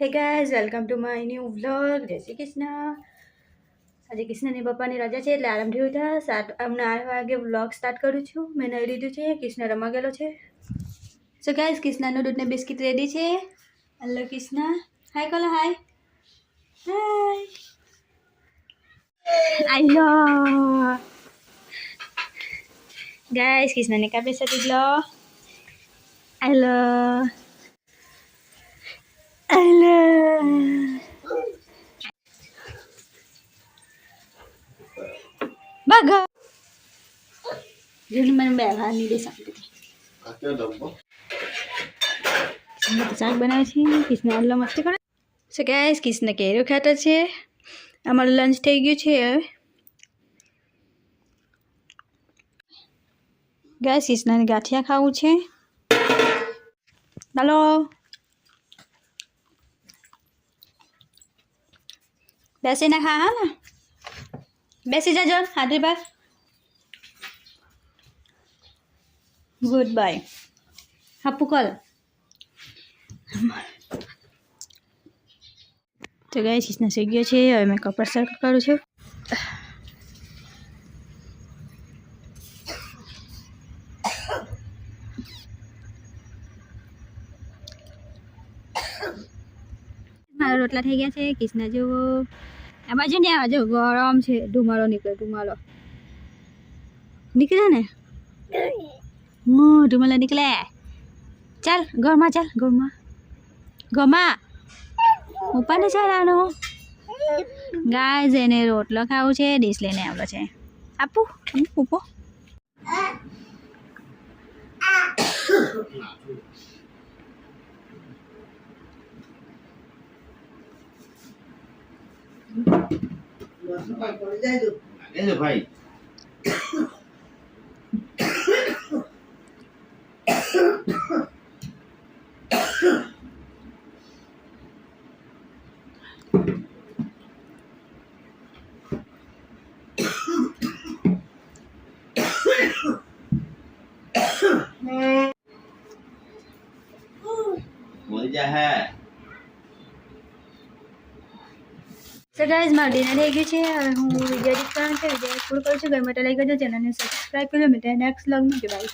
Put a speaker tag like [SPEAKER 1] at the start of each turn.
[SPEAKER 1] Hey guys welcome to my new vlog. જય શ્રી કૃષ્ણ. આજે કૃષ્ણની પપ્પાની રજા છે એટલે આરામથી ઉઠ્યા. હમણાં 8 વાગે વ્લોગ સ્ટાર્ટ કરું છું. મેં નહીં લીધું છે. કૃષ્ણ રમવા ગયેલો છે. સો ગાઈઝ કૃષ્ણનું દૂધને બિસ્કિટ રેડી છે. હલો કૃષ્ણ, હાય કોલો હાય હાય આઈલો ગાઈઝ કૃષ્ણને કાપી સતી લો આઈલો આઈલો Baga. Jadi mana bela ni desa gitu. Kakek dappo. શાક બનાવે છે. કૃષ્ણ આટલો મસ્તી કરે. સો ગાઈસ કૃષ્ણ કેરીઓ ખાતા છે. અમારું લંચ થઈ ગયું છે હવે. ગાઈસ કૃષ્ણને ગાંઠિયા ખાવું છે. હાલો બેસીને ખા હા ને. બેસી જાજો હાથી પર. Good bye. હાપુ કોલ. તો ગાઈસ કૃષ્ણ સી ગયો છે. હવે મેં કપડા સર્ક કરું છું. મારા રોટલા થઈ ગયા છે. કૃષ્ણ જેવો આ બાજુ ને આ બાજુ ગરમ છે. ધુમાડો નીકળે ને ધુમાડો નીકળે. ચાલ ઘરમાં ચાલ ઘરમાં ઉપાને ચાલ આનો. ગાઈઝ એને રોટલો ખાવું છે. ડીશ લઈને આવ્યો છે. આપું ઉપો
[SPEAKER 2] ભાઈ બોલ જા હે.
[SPEAKER 1] સો ગાઈઝ મારું ડિનર થઈ ગયું છે. હવે હું વિડીયો એડિટ કરવાનું છે. વિડીયો પૂરું કરું છું. ગમે તો લાઈક કરજો. ચેનલને સબસ્ક્રાઈબ કરજો. મેં નેક્સ્ટ વ્લોગમાં કે બાય.